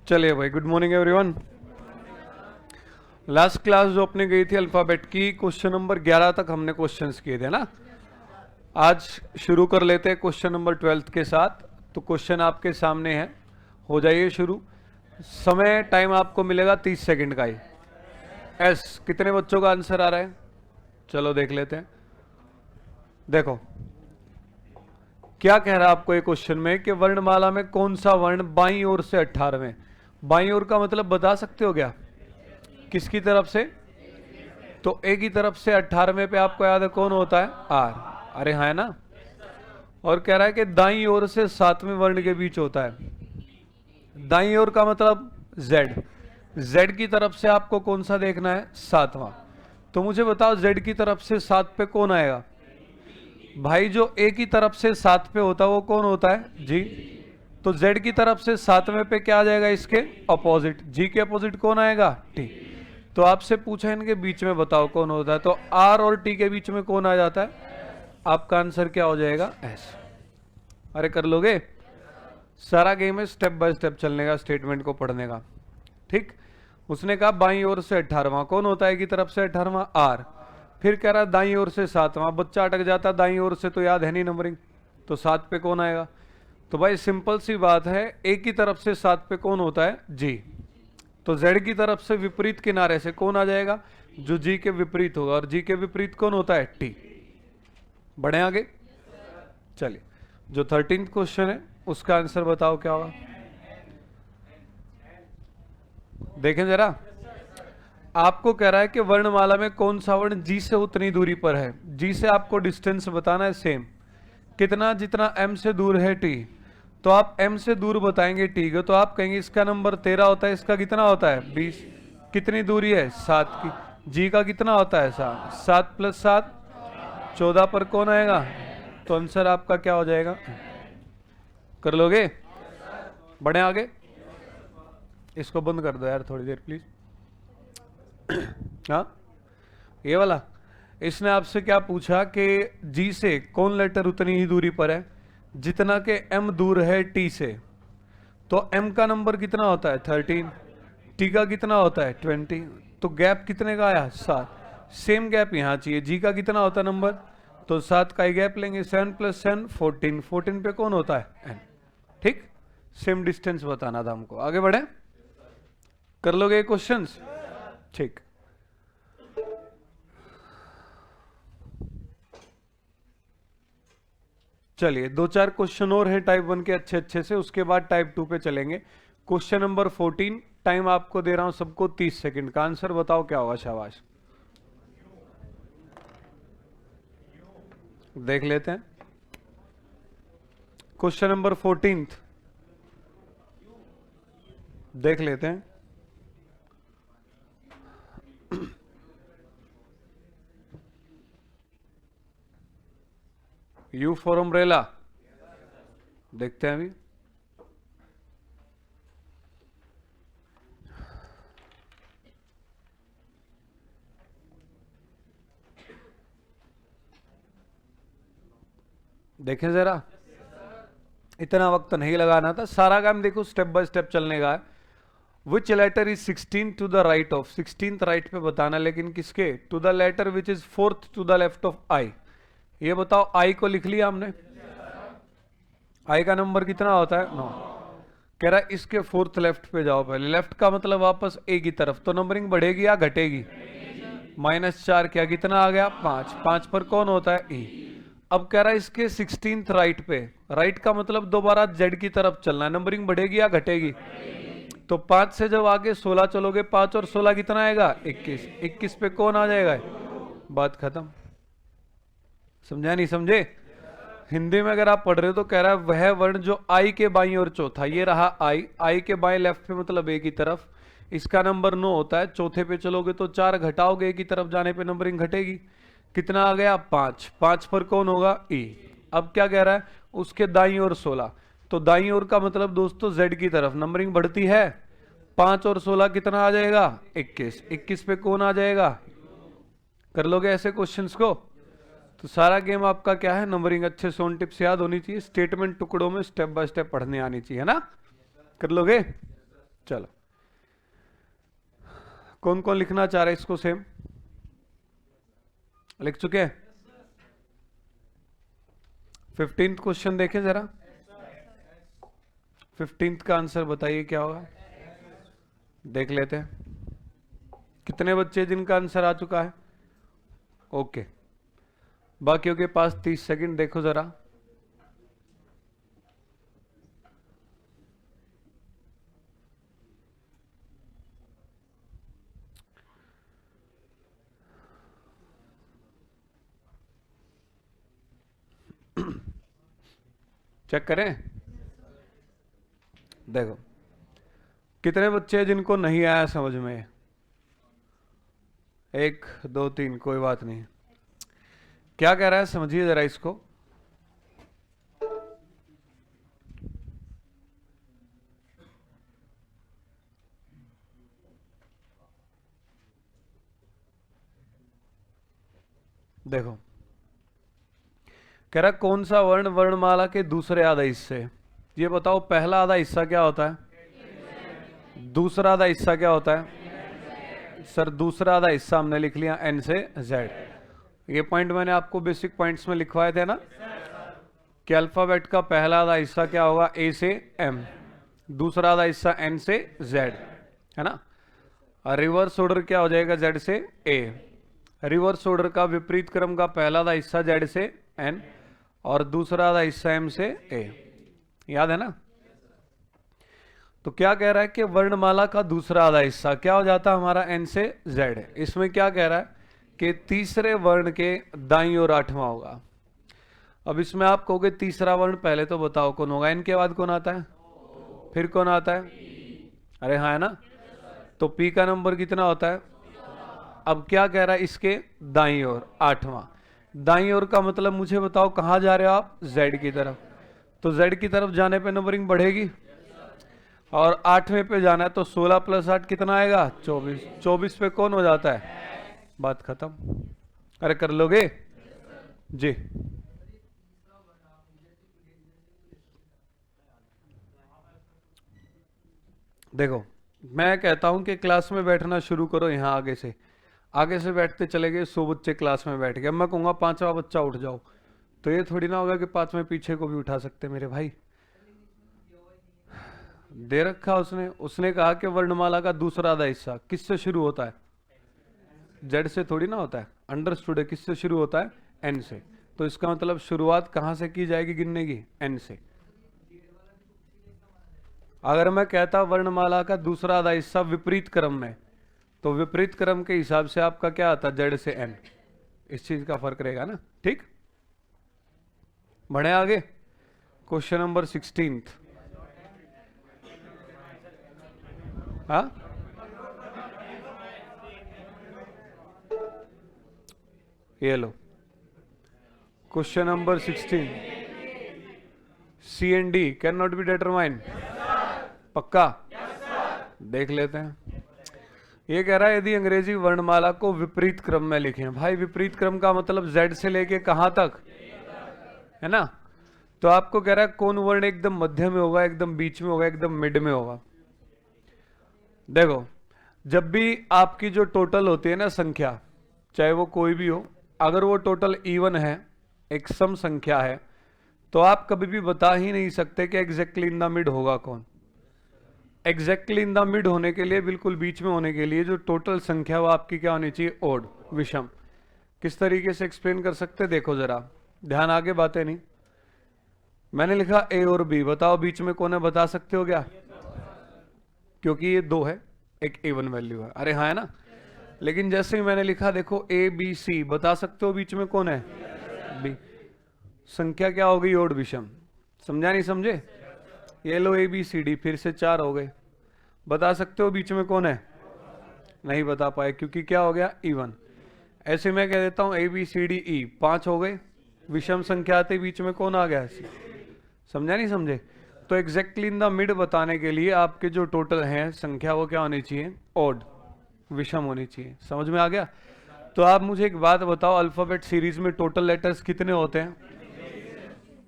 चलिए भाई, good morning everyone. Last class जो अपने गई थी अल्फाबेट की, क्वेश्चन नंबर 11 तक हमने क्वेश्चंस किए थे ना। आज शुरू कर लेते हैं क्वेश्चन नंबर 12 के साथ। तो क्वेश्चन आपके सामने है, हो जाइए शुरू। समय टाइम आपको मिलेगा 30 सेकंड का ही। एस कितने बच्चों का आंसर आ रहा है? चलो देख लेते हैं। देखो क्या कह रहा है आपको ये क्वेश्चन में कि वर्णमाला में कौन सा वर्ण बाईं ओर से 18वें। बाईं ओर का मतलब बता सकते हो क्या? किसकी तरफ से? तो ए की तरफ से 18वें पे आपको याद है कौन होता है? आर। अरे हाँ है ना। और कह रहा है कि दाईं ओर से 7वें वर्ण के बीच होता है। दाईं ओर का मतलब जेड। जेड की तरफ से आपको कौन सा देखना है? 7वां। तो मुझे बताओ जेड की तरफ से 7 पे कौन आएगा? भाई जो ए की तरफ से 7 पे होता है वो कौन होता है? जी। तो जेड की तरफ से 7वें पे क्या आ जाएगा? इसके अपोजिट। जी के अपोजिट कौन आएगा? टी। तो आपसे पूछा इनके बीच में बताओ कौन होता है, तो आर और टी के बीच में कौन आ जाता है? आपका आंसर क्या हो जाएगा? एस। अरे कर लोगे? सारा गेम है स्टेप बाय स्टेप चलने का, स्टेटमेंट को पढ़ने का। ठीक। उसने कहा बाईं ओर से 18वां कौन होता है? की तरफ से 18वां आर। फिर कह रहा है दाईं ओर से 7वां। बच्चा अटक जाता है दाईं ओर से, तो याद है नहीं नंबरिंग, तो 7 पे कौन आएगा? तो भाई सिंपल सी बात है, ए की तरफ से 7 पे कौन होता है? जी। तो जेड की तरफ से विपरीत किनारे से कौन आ जाएगा? जो जी के विपरीत होगा, और जी के विपरीत कौन होता है? टी। बढ़े आगे। चलिए, जो 13th क्वेश्चन है उसका आंसर बताओ क्या होगा। देखें जरा, आपको कह रहा है कि वर्णमाला में कौन सा वर्ण जी से उतनी दूरी पर है। जी से आपको डिस्टेंस बताना है सेम कितना, जितना एम से दूर है टी। तो आप एम से दूर बताएंगे टी को, तो आप कहेंगे इसका नंबर 13 होता है, इसका कितना होता है? 20। कितनी दूरी है? 7 की। जी का कितना होता है? 7। 7 + 7 14 पर कौन आएगा? तो आंसर आपका क्या हो जाएगा? कर लोगे? बढ़े आगे। इसको बंद कर दो यार थोड़ी देर प्लीज। हाँ ये वाला। इसने आपसे क्या पूछा कि जी से कौन लेटर उतनी ही दूरी पर है जितना के एम दूर है टी से। तो एम का नंबर कितना होता है? 13। टी का कितना होता है? 20। तो गैप कितने का आया? 7। सेम गैप यहाँ चाहिए। जी का कितना होता है नंबर? तो 7 का ही गैप लेंगे। 7 + 7 14। 14 पे कौन होता है? एन। ठीक। सेम डिस्टेंस बताना था हमको। आगे बढ़े, कर लोगे क्वेश्चंस? ठीक। चलिए 2-4 क्वेश्चन और हैं टाइप 1 के अच्छे अच्छे से, उसके बाद टाइप 2 पे चलेंगे। क्वेश्चन नंबर 14, टाइम आपको दे रहा हूं सबको 30 सेकंड का। आंसर बताओ क्या होगा। शाबाश, देख लेते हैं। क्वेश्चन नंबर 14 देख लेते हैं। यू फॉर अम्ब्रेला, देखते हैं अभी। देखें जरा, इतना वक्त नहीं लगाना था, सारा काम देखो स्टेप बाय स्टेप चलने का है। Which letter is 16 to the right of? 16th right पे बताना, लेकिन किसके? To the letter which is 4th to the left of I. ये बताओ, आई को लिख लिया हमने। आई का नंबर कितना होता है? 9। कह रहा है इसके 4th लेफ्ट पे जाओ पहले। लेफ्ट का मतलब वापस ए की तरफ, तो नंबरिंग बढ़ेगी या घटेगी? -4 क्या, कितना आ गया? 5। 5 पर कौन होता है? ई। अब कह रहा है इसके 16th राइट पे। राइट का मतलब दोबारा जेड की तरफ चलना है, नंबरिंग बढ़ेगी या घटेगी? तो 5 से जब आगे 16 चलोगे, 5 और 16 कितना आएगा? 21। 21 पे कौन आ जाएगा? बात खत्म। समझा नहीं समझे? हिंदी में अगर आप पढ़ रहे हो तो कह रहा है वह वर्ण जो आई के बाईं और चौथा, ये रहा आई। आई के बाएं लेफ्ट पे मतलब ए की तरफ, इसका नंबर 9 होता है। चौथे पे चलोगे तो 4 घटाओगे, ए की तरफ जाने पे नंबरिंग घटेगी। कितना आ गया? 5। 5 पर कौन होगा? ई। अब क्या कह रहा है? उसके दाईं ओर 16। तो दाईं ओर का मतलब दोस्तों जेड की तरफ नंबरिंग बढ़ती है। 5 और 16 कितना आ जाएगा? 21। 21 पे कौन आ जाएगा? कर लोगे ऐसे क्वेश्चंस को? तो सारा गेम आपका क्या है? नंबरिंग अच्छे से ऑन टिप्स याद होनी चाहिए, स्टेटमेंट टुकड़ों में स्टेप बाय स्टेप पढ़ने आनी चाहिए, है ना? कर लोगे? चलो, कौन कौन लिखना चाह रहे हैं इसको सेम? लिख चुके हैं? 15th क्वेश्चन देखें जरा। 15th का आंसर बताइए क्या होगा, देख लेते हैं। कितने बच्चे जिनका आंसर आ चुका है? ओके, बाकियों के पास 30 सेकंड, देखो जरा। चेक करें, देखो कितने बच्चे हैं जिनको नहीं आया समझ में? 1 2 3, कोई बात नहीं। क्या कह रहा है समझिए जरा इसको। देखो, कह रहा कौन सा वर्ण वर्णमाला के दूसरे आधा हिस्से? ये बताओ, पहला आधा हिस्सा क्या होता है? दूसरा आधा हिस्सा क्या होता है? सर दूसरा आधा हिस्सा हमने लिख लिया n से z। ये पॉइंट मैंने आपको बेसिक पॉइंट्स में लिखवाए थे ना कि अल्फाबेट का पहला आधा हिस्सा क्या होगा? a से m, दूसरा आधा हिस्सा n से z, है ना। और रिवर्स ऑर्डर क्या हो जाएगा? z से a। रिवर्स ऑर्डर का विपरीत क्रम का पहला आधा हिस्सा z से n और दूसरा आधा हिस्सा m से a, याद है ना। तो क्या कह रहा है कि वर्णमाला का दूसरा आधा हिस्सा क्या हो जाता है हमारा? n से z। इसमें क्या कह रहा है कि तीसरे वर्ण के दाईं ओर 8वां होगा। अब इसमें आप कहोगे तीसरा वर्ण पहले तो बताओ कौन होगा? n के बाद कौन आता है? फिर कौन आता है? अरे हाँ, है ना। तो p का नंबर कितना होता है? अब क्या कह रहा है? इसके दाईं ओर 8वां। दाईं ओर का मतलब मुझे बताओ कहां जा रहे हो आप? z की तरफ। तो z की तरफ जाने पे नंबरिंग बढ़ेगी और 8वें पे जाना है तो 16 + 8 कितना आएगा? 24। 24 पे कौन हो जाता है? बात खत्म। अरे कर लोगे जी। देखो, मैं कहता हूं कि क्लास में बैठना शुरू करो। यहां आगे से बैठते चले गए, 100 बच्चे क्लास में बैठ गए। मैं कहूंगा 5वां बच्चा उठ जाओ, तो ये थोड़ी ना होगा कि 5वें पीछे को भी उठा सकते मेरे भाई। दे रखा उसने कहा कि वर्णमाला का दूसरा आधा हिस्सा किससे शुरू होता है? जेड से थोड़ी ना होता है। अंडरस्टूड है? किससे शुरू होता है? एन से। तो इसका मतलब शुरुआत कहां से की जाएगी गिनने की? एन से। अगर मैं कहता वर्णमाला का दूसरा आधा हिस्सा विपरीत क्रम में, तो विपरीत क्रम के हिसाब से आपका क्या आता? जेड से एन। इस चीज का फर्क रहेगा ना। ठीक, बढ़े आगे। Question number 16। हाँ, ये लो question number 16। C and D can not be determine. पक्का? देख लेते हैं। ये कह रहा है यदि अंग्रेजी वर्णमाला को विपरीत क्रम में लिखें। भाई विपरीत क्रम का मतलब z से लेके कहां तक, है ना। तो आपको कह रहा है कौन वर्ण एकदम मध्य में होगा, एकदम बीच में होगा, एकदम मिड में होगा। देखो, जब भी आपकी जो टोटल होती है ना संख्या, चाहे वो कोई भी हो, अगर वो टोटल इवन है, एक सम संख्या है, तो आप कभी भी बता ही नहीं सकते कि एग्जैक्टली इन द मिड होगा कौन। एग्जैक्टली इन द मिड होने के लिए, बिल्कुल बीच में होने के लिए, जो टोटल संख्या वो आपकी क्या होनी चाहिए? ओड, विषम। किस तरीके से एक्सप्लेन कर सकते? देखो जरा ध्यान, आगे बातें नहीं। मैंने लिखा ए और बी, बताओ बीच में कौन है? बता सकते हो क्या? क्योंकि ये 2 है, एक इवन वैल्यू है। अरे हाँ, है ना। लेकिन जैसे ही मैंने लिखा देखो ए बी सी, बता सकते हो बीच में कौन है? बी। संख्या क्या हो गई? ओड, विषम। समझा नहीं समझे? ये लो ए बी सी डी, फिर से 4 हो गए। बता सकते हो बीच में कौन है? नहीं बता पाए, क्योंकि क्या हो गया? इवन। ऐसे मैं कह देता हूं ए बी सी डी ई, 5 हो गए। विषम संख्या आते बीच में कौन आ गया? समझा नहीं समझे? तो एग्जैक्टली इन द मिड बताने के लिए आपके जो टोटल हैं संख्या, वो क्या होनी चाहिए? ओड, विषम होनी चाहिए। समझ में आ गया? तो आप मुझे एक बात बताओ, अल्फाबेट सीरीज में टोटल लेटर्स कितने होते हैं?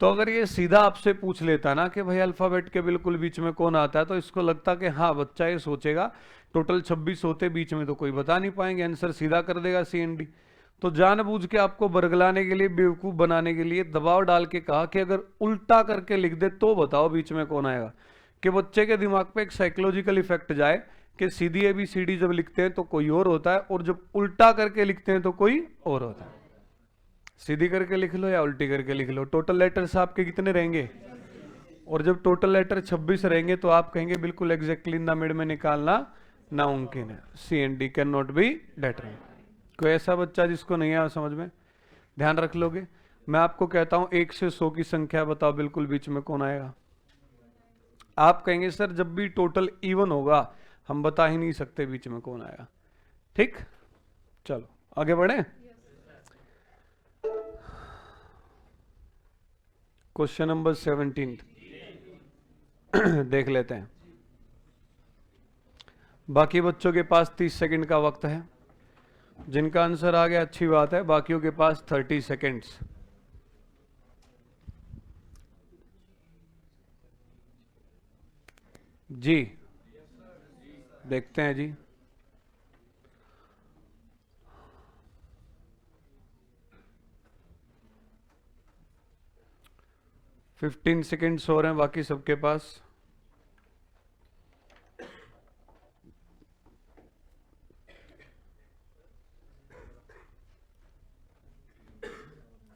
तो अगर ये सीधा आपसे पूछ लेता ना कि भाई अल्फाबेट के बिल्कुल बीच में कौन आता है, तो इसको लगता कि हाँ बच्चा ये सोचेगा टोटल 26 होते बीच में तो कोई बता नहीं पाएंगे, आंसर सीधा कर देगा CND। तो जानबूझ के आपको बरगलाने के लिए, बेवकूफ बनाने के लिए दबाव डाल के कहा कि अगर उल्टा करके लिख दे तो बताओ बीच में कौन आएगा, कि बच्चे के दिमाग पे एक साइकोलॉजिकल इफेक्ट जाए कि सीधी ABCD जब लिखते हैं तो कोई और होता है और जब उल्टा करके लिखते हैं तो कोई और होता है। सीधी करके लिख लो या उल्टी करके लिख लो, टोटल लेटर्स आपके कितने रहेंगे? और जब टोटल लेटर 26 रहेंगे तो आप कहेंगे बिल्कुल एग्जैक्टली इन द मिड में निकालना नामुमकिन है, CND can not be determined. कोई ऐसा बच्चा जिसको नहीं आया समझ में, ध्यान रख लोगे। मैं आपको कहता हूं 1 से 100 की संख्या बताओ बिल्कुल बीच में कौन आएगा। आप कहेंगे सर जब भी टोटल इवन होगा हम बता ही नहीं सकते बीच में कौन आएगा। ठीक, चलो आगे बढ़े। क्वेश्चन नंबर 17 देख लेते हैं। बाकी बच्चों के पास 30 सेकंड का वक्त है, जिनका आंसर आ गया अच्छी बात है, बाकियों के पास 30 सेकंड्स। जी देखते हैं जी। फिफ्टीन सेकेंड्स हो रहे हैं बाकी सबके पास।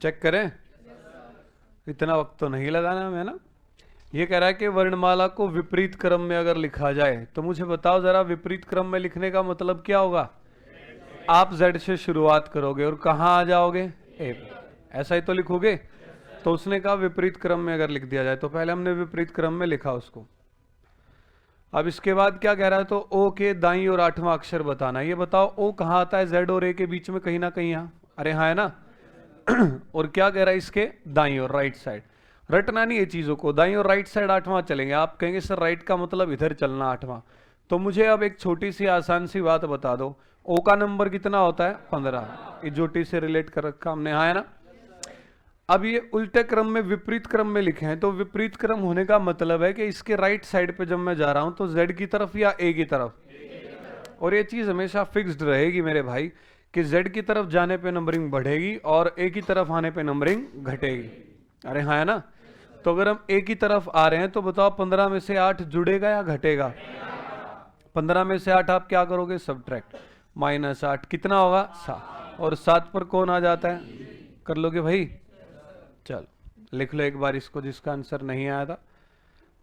चेक करें, इतना वक्त तो नहीं लगाना हमें ना। ये कह रहा है कि वर्णमाला को विपरीत क्रम में अगर लिखा जाए तो मुझे बताओ जरा विपरीत क्रम में लिखने का मतलब क्या होगा। आप Z से शुरुआत करोगे और कहां आ जाओगे A, ऐसा ही तो लिखोगे। तो उसने कहा विपरीत क्रम में अगर लिख दिया जाए, तो पहले हमने विपरीत क्रम में लिखा उसको। अब इसके बाद क्या कह रहा है, तो O के दाईं और 8वां अक्षर बताना। ये बताओ O कहाँ आता है Z और A के बीच में, कहीं ना कहीं यहाँ, अरे हाँ है ना। और क्या कह रहा है इसके दाईं और राइट साइड, रटना नहीं ये चीजों को, दाईं और राइट साइड 8वां चलेंगे। आप कहेंगे सर राइट का मतलब इधर चलना 8वां। तो मुझे अब एक छोटी सी आसान सी बात बता दो, O का नंबर कितना होता है 15, इजोटी से रिलेट कर रखा हमने, हाँ है ना। अब ये उल्टे क्रम में विपरीत क्रम में लिखे हैं, तो विपरीत क्रम होने का मतलब है कि इसके राइट साइड पे जब मैं जा रहा हूं तो Z की तरफ या A की तरफ। और ये चीज हमेशा फिक्स्ड रहेगी मेरे भाई कि Z की तरफ जाने पे नंबरिंग बढ़ेगी और A की तरफ आने पे नंबरिंग घटेगी, अरे हाँ है ना। तो अगर हम A की तरफ आ रहे हैं तो बताओ 15 में से 8 जुड़ेगा या घटेगा। 15 में से 8 आप क्या करोगे, सब्ट्रैक्ट, -8 कितना होगा 7, और 7 पर कौन आ जाता है, कर लोगे भाई। चलो लिख लो एक बार इसको जिसका आंसर नहीं आया था।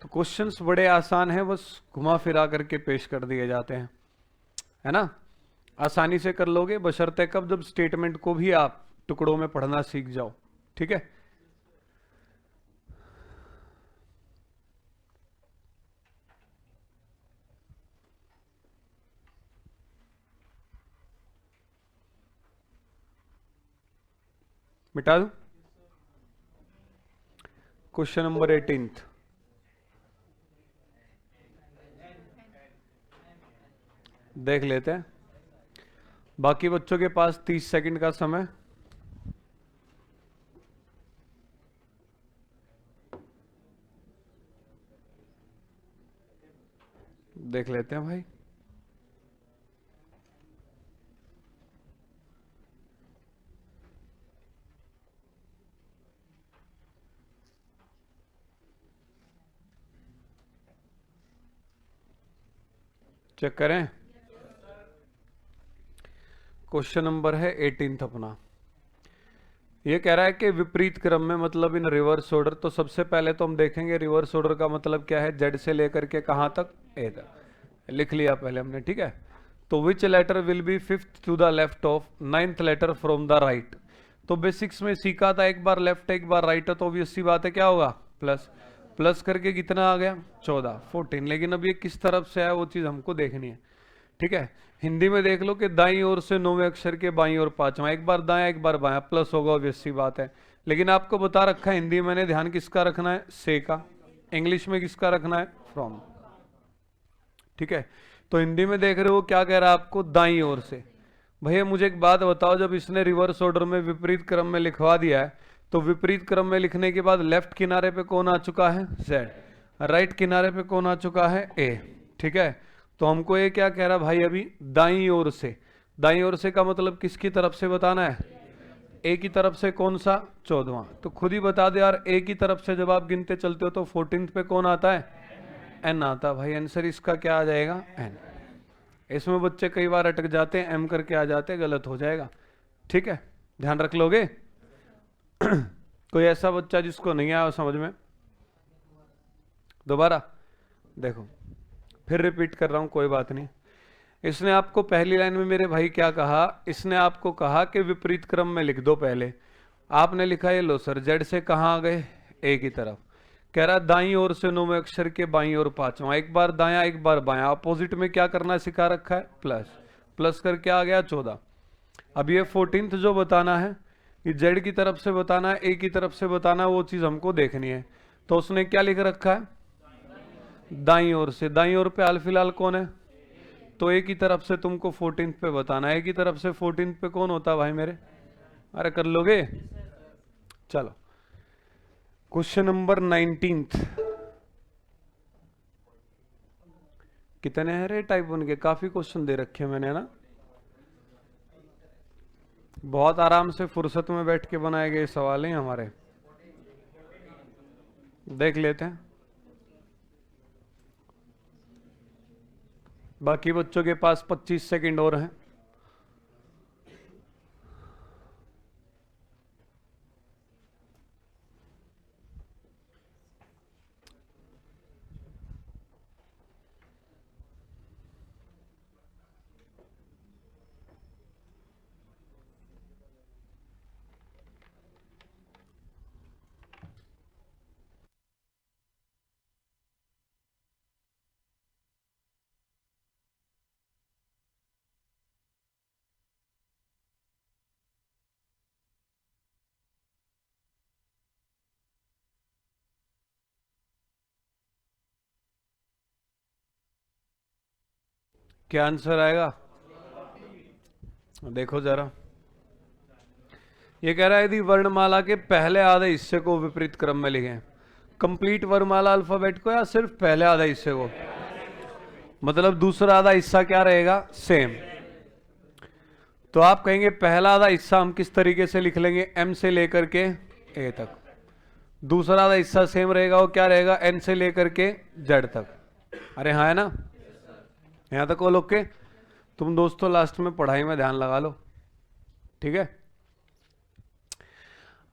तो क्वेश्चंस बड़े आसान हैं, बस घुमा फिरा करके पेश कर दिए जाते हैं, है ना। आसानी से कर लोगे बशर्ते कब, जब स्टेटमेंट को भी आप टुकड़ों में पढ़ना सीख जाओ, ठीक है। मिटा दूं क्वेश्चन नंबर 18। देख लेते हैं, बाकी बच्चों के पास 30 सेकंड का समय। देख लेते हैं भाई। चेक करें, क्वेश्चन नंबर है 18 अपना। ये कह रहा है कि विपरीत क्रम में मतलब इन रिवर्स ऑर्डर। तो सबसे पहले तो हम देखेंगे रिवर्स ऑर्डर का मतलब क्या है, Z से लेकर के कहां तक, A तक। लिख लिया पहले हमने, ठीक है। तो which letter will be 5th to the left of 9th letter from the right. तो बेसिक्स में सीखा था एक बार लेफ्ट एक बार राइट है, तो ऑब्वियस सी बात है क्या होगा, प्लस। प्लस करके कितना आ गया 14, 14। लेकिन अब ये किस तरफ से है वो चीज हमको देखनी है, ठीक है। हिंदी में देख लो कि दाईं ओर से 9वें अक्षर के बाईं ओर 5वां, एक बार दायां एक बार बायां, प्लस होगा, ऑब्वियस सी बात है। लेकिन आपको बता रखा है हिंदी मैंने, ध्यान किसका रखना है, से का। इंग्लिश में किसका रखना है, फ्रॉम, ठीक है। तो हिंदी में देख रहे हो क्या कह रहा है आपको, दाईं ओर से। भैया मुझे एक बात बताओ, जब इसने रिवर्स ऑर्डर में विपरीत क्रम में लिखवा दिया है तो विपरीत क्रम में लिखने के बाद लेफ्ट किनारे पे कौन आ चुका है, z, राइट किनारे पे कौन आ चुका है, a। ठीक है, तो हमको ये क्या कह रहा भाई, अभी दाईं ओर से, दाईं ओर से का मतलब किसकी तरफ से बताना है, a की तरफ से, कौन सा, 14वां। तो खुद ही बता दे यार, a की तरफ से जब आप गिनते चलते हो तो 14th पे कौन आता है, n आता। भाई आंसर इसका क्या आ जाएगा, n। इसमें बच्चे कई बार अटक जाते हैं, m करके आ जाते हैं, गलत हो जाएगा। ठीक है, ध्यान रख लोगे। कोई ऐसा बच्चा जिसको नहीं आया समझ में, दोबारा देखो, फिर रिपीट कर रहा हूं, कोई बात नहीं। इसने आपको पहली लाइन में मेरे भाई क्या कहा, इसने आपको कहा कि विपरीत क्रम में लिख दो पहले। आपने लिखा ये लो सर, जेड से कहाँ आ गए, ए की तरफ। कह रहा दाईं ओर से 9वें अक्षर के बाईं ओर 5वां, एक बार दायां एक बार बायां, अपोजिट में क्या करना सिखा रखा है, प्लस, प्लस करके आ गया 14। अब ये 14th जो बताना है, ये जेड की तरफ से बताना है, ए की तरफ से बताना है, वो चीज हमको देखनी है। तो उसने क्या लिख रखा है, दाईं ओर से, दाईं ओर पे हाल फिलहाल कौन है, तो ए की तरफ से तुमको 14th पे बताना है। ए की तरफ से 14th पे कौन होता है भाई मेरे, अरे कर लोगे। चलो क्वेश्चन नंबर 19th, कितने हैं रे टाइप 1 के, काफी क्वेश्चन दे रखे हैं मैंने ना, बहुत आराम से फुर्सत में बैठ के बनाए गए सवाल हैं हमारे। देख लेते हैं, बाकी बच्चों के पास 25 सेकंड और हैं। क्या आंसर आएगा, देखो जरा। ये कह रहा है यदि वर्णमाला के पहले आधे हिस्से को विपरीत क्रम में लिखें, कंप्लीट वर्णमाला अल्फाबेट को या सिर्फ पहले आधे हिस्से को, मतलब दूसरा आधा हिस्सा क्या रहेगा, सेम। तो आप कहेंगे पहला आधा हिस्सा हम किस तरीके से लिख लेंगे, एम से लेकर के ए तक। दूसरा आधा हिस्सा सेम रहेगा, वो क्या रहेगा, एन से लेकर के जेड तक। अरे हाँ है ना, यहां तक वो लोग के। तुम दोस्तों लास्ट में पढ़ाई में ध्यान लगा लो, ठीक है।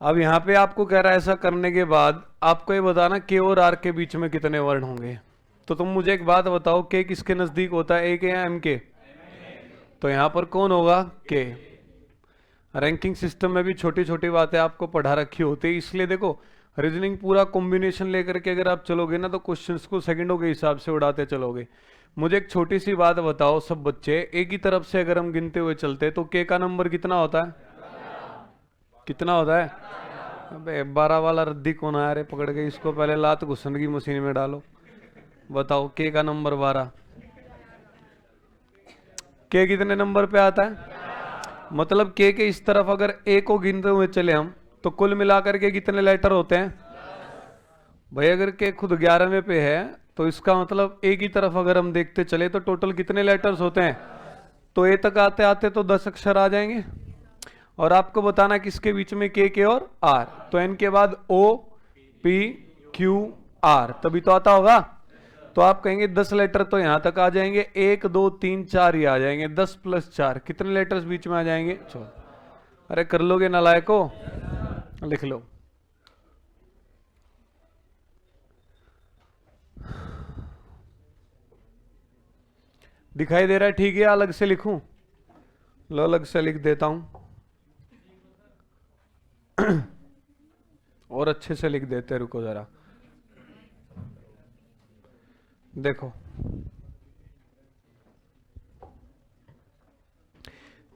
अब यहां पे आपको कह रहा है ऐसा करने के बाद आपको ये बताना के और आर के बीच में कितने वर्ण होंगे। तो तुम मुझे एक बात बताओ, के किसके नजदीक होता है, ए के या एम के, तो यहां पर कौन होगा, के। रैंकिंग सिस्टम में भी छोटी छोटी बातें आपको पढ़ा रखी होती है, इसलिए देखो रीजनिंग पूरा कॉम्बिनेशन लेकर के अगर आप चलोगे ना तो क्वेश्चंस को सेकंडों के हिसाब से उड़ाते चलोगे। मुझे एक छोटी सी बात बताओ सब बच्चे, ए की तरफ से अगर हम गिनते हुए चलते तो के का नंबर कितना होता है, कितना होता है, अबे 12 वाला रद्दी कौन आया रे, पकड़ के इसको पहले लात घुसन की मशीन में डालो। बताओ के का नंबर 12, के कितने नंबर पे आता है, मतलब के इस तरफ अगर ए को गिनते हुए चले हम तो कुल मिलाकर के कितने लेटर होते हैं भाई। अगर के खुद 11वें पे है तो इसका मतलब ए की तरफ अगर हम देखते चले तो टोटल कितने लेटर्स होते हैं, तो ए तक आते आते तो 10 अक्षर आ जाएंगे। और आपको बताना किसके बीच में, के और आर, तो एन के बाद ओ पी क्यू आर, तभी तो आता होगा। तो आप कहेंगे 10 लेटर तो यहां तक आ जाएंगे, 1 2 3 4 ही आ जाएंगे, 10 + 4 कितने लेटर्स बीच में आ जाएंगे, 14। अरे कर लोगे नालायको, लिख लो। दिखाई दे रहा है ठीक है, अलग से लिखूं, लो अलग से लिख देता हूं और अच्छे से लिख देते, रुको जरा। देखो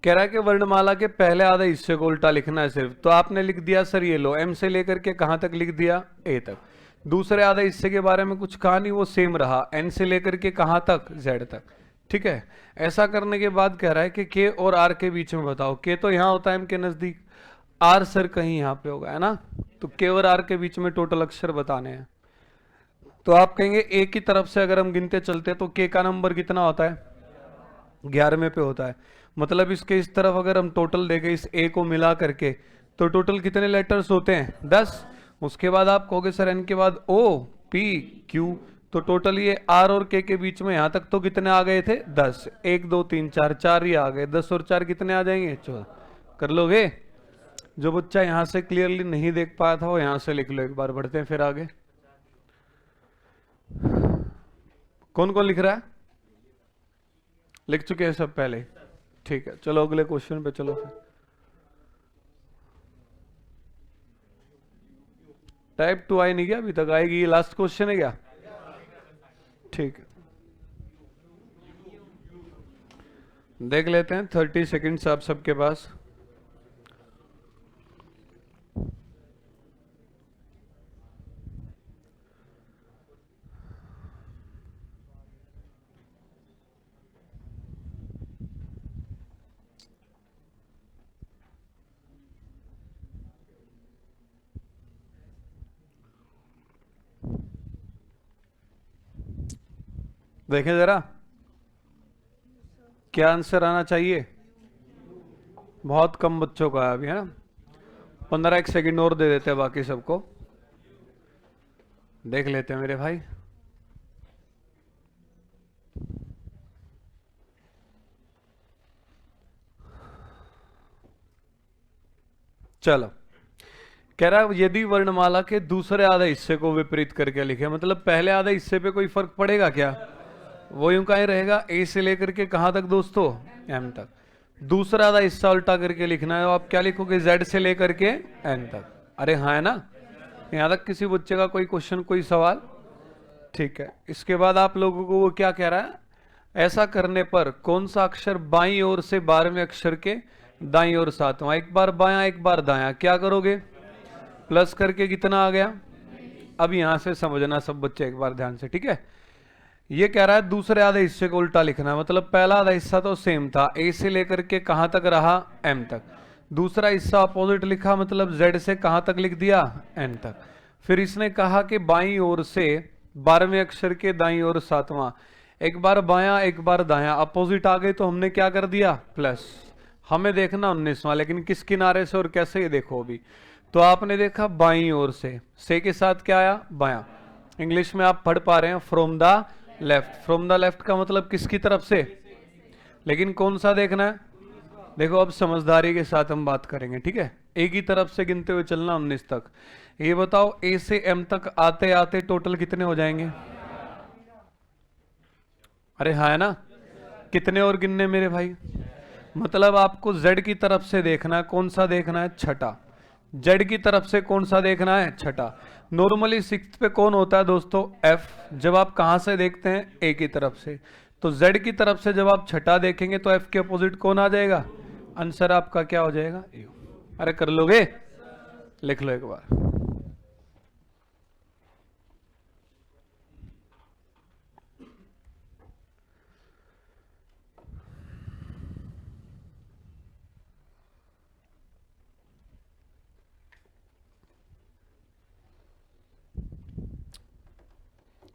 कह रहा है कि वर्णमाला के पहले आधे हिस्से को उल्टा लिखना है सिर्फ, तो आपने लिख दिया सर ये लो, एम से लेकर के कहां तक लिख दिया, ए तक। दूसरे आधे हिस्से के बारे में कुछ कहा नहीं, वो सेम रहा, एन से लेकर के कहां तक, जेड तक, ठीक है। ऐसा करने के बाद कह रहा है कि के और आर के बीच में बताओ, के तो यहां होता है एम के नजदीक, आर सर कहीं यहाँ पे होगा, है ना। तो के और आर के बीच में टोटल अक्षर बताने हैं। तो आप कहेंगे ए की तरफ से अगर हम गिनते चलते हैं तो के का नंबर कितना होता है, 11वें पे होता है। मतलब इसके इस तरफ अगर हम टोटल देखें इस ए को मिला करके तो टोटल कितने लेटर्स होते हैं, 10। उसके बाद आप कहोगे सर एन के बाद ओ पी क्यू, तो टोटल ये आर और के बीच में यहां तक तो कितने आ गए थे, 10। 1 2 3 4, 4 ही आ गए। 10 और 4 कितने आ जाएंगे, 14। कर लोगे। जो बच्चा यहां से क्लियरली नहीं देख पाया था वो यहां से लिख लो एक बार। बढ़ते हैं फिर आगे। कौन कौन लिख रहा है, लिख चुके हैं सब पहले, ठीक है। चलो अगले क्वेश्चन पे चलो फिर। टाइप 2 आई नहीं क्या अभी तक, आएगी। ये लास्ट क्वेश्चन है क्या, ठीक है। देख लेते हैं, 30 सेकेंड्स आप सबके पास। देखें जरा क्या आंसर आना चाहिए। बहुत कम बच्चों का है अभी, है ना। 15 सेकंड और दे देते हैं बाकी सबको। देख लेते हैं मेरे भाई। चलो, कह रहा है यदि वर्णमाला के दूसरे आधे हिस्से को विपरीत करके लिखे, मतलब पहले आधे हिस्से पे कोई फर्क पड़ेगा क्या, वो यूं कहीं रहेगा। ए से लेकर के कहां तक दोस्तों, एम तक। दूसरा आधा हिस्सा उल्टा करके लिखना है, तो आप क्या लिखोगे, जेड से लेकर के एन तक। अरे हाँ, है ना। यहां तक किसी बच्चे का कोई क्वेश्चन, कोई सवाल, ठीक है। इसके बाद आप लोगों को वो क्या कह रहा है, ऐसा करने पर कौन सा अक्षर बाईं ओर से 12वें अक्षर के दाईं ओर 7वां, एक बार बायां एक बार दायां, क्या करोगे, प्लस करके कितना आ गया। अब यहां से समझना सब बच्चे एक बार ध्यान से, ठीक है। ये कह रहा है दूसरे आधे हिस्से को उल्टा लिखना, मतलब पहला आधा हिस्सा तो सेम था, ए से लेकर के कहां तक रहा, एम तक। दूसरा हिस्सा अपोजिट लिखा, मतलब जेड से कहां तक लिख दिया, एन तक। फिर इसने कहा कि बाईं ओर से 12वें अक्षर के दाईं ओर 7वां, एक बार बायां एक बार दायां, अपोजिट आ गए तो हमने क्या कर दिया, प्लस। हमें देखना 19वां, लेकिन किस किनारे से और कैसे, ये देखो अभी। तो आपने देखा बाईं ओर से के साथ क्या आया, बायां। इंग्लिश में आप पढ़ पा रहे हैं from the left. From the left का मतलब किसकी तरफ से, लेकिन कौन सा देखना है। देखो अब समझदारी के साथ हम बात करेंगे, ठीक है। ए की तरफ से गिनते हुए चलना 19 तक। ये बताओ ए से एम तक आते आते टोटल कितने हो जाएंगे। अरे हाँ, है ना। कितने और गिनने मेरे भाई, मतलब आपको जेड की तरफ से देखना है, कौन सा देखना है, छठा। जेड की तरफ से कौन सा देखना है, छठा। नॉर्मली 6th पे कौन होता है दोस्तों, एफ। जब आप कहां से देखते हैं, ए की तरफ से, तो जेड की तरफ से जब आप छठा देखेंगे तो एफ के अपोजिट कौन आ जाएगा, आंसर आपका क्या हो जाएगा, ए। अरे कर लोगे, लिख लो एक बार।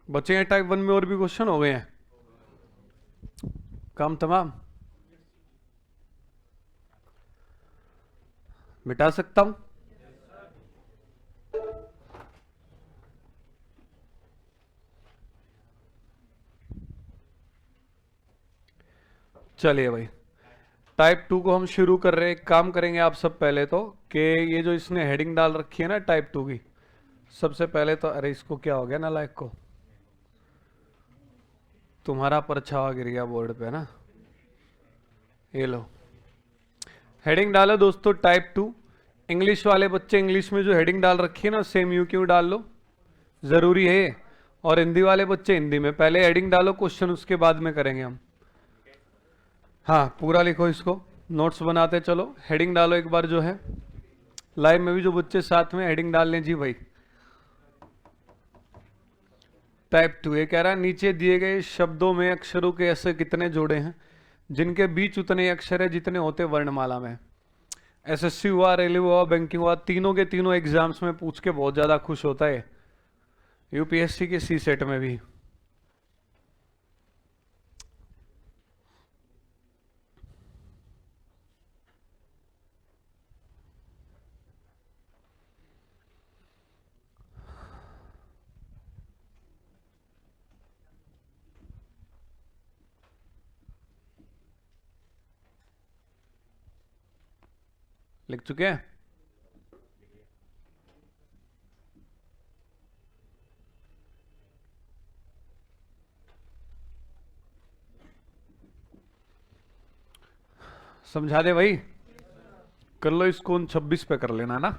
बच्चे हैं टाइप 1 में और भी क्वेश्चन हो गए हैं, काम तमाम, मिटा सकता हूं। चलिए भाई, टाइप 2 को हम शुरू कर रहे हैं। काम करेंगे आप सब पहले तो कि ये जो इसने हेडिंग डाल रखी है ना टाइप 2 की, सबसे पहले तो, अरे इसको क्या हो गया ना, लाइक को तुम्हारा परछावा गिर गया बोर्ड पे ना, ये लो। हेडिंग डालो दोस्तों टाइप 2। इंग्लिश वाले बच्चे इंग्लिश में जो हेडिंग डाल रखी है ना सेम यू क्यों डाल लो, जरूरी है। और हिंदी वाले बच्चे हिंदी में पहले हेडिंग डालो, क्वेश्चन उसके बाद में करेंगे हम। हाँ पूरा लिखो इसको, नोट्स बनाते चलो। हेडिंग डालो एक बार, जो है लाइव में भी जो बच्चे साथ में हेडिंग डाल लें जी भाई। टाइप 2 ये कह रहा है नीचे दिए गए शब्दों में अक्षरों के ऐसे कितने जोड़े हैं जिनके बीच उतने अक्षर है जितने होते वर्णमाला में। एसएससी हुआ, रेलवे हुआ, बैंकिंग हुआ, तीनों के तीनों एग्जाम्स में पूछ के बहुत ज्यादा खुश होता है। यूपीएससी के सी सेट में भी। लिख चुके हैं? समझा दे भाई। कर लो इसको 26 पे कर लेना ना,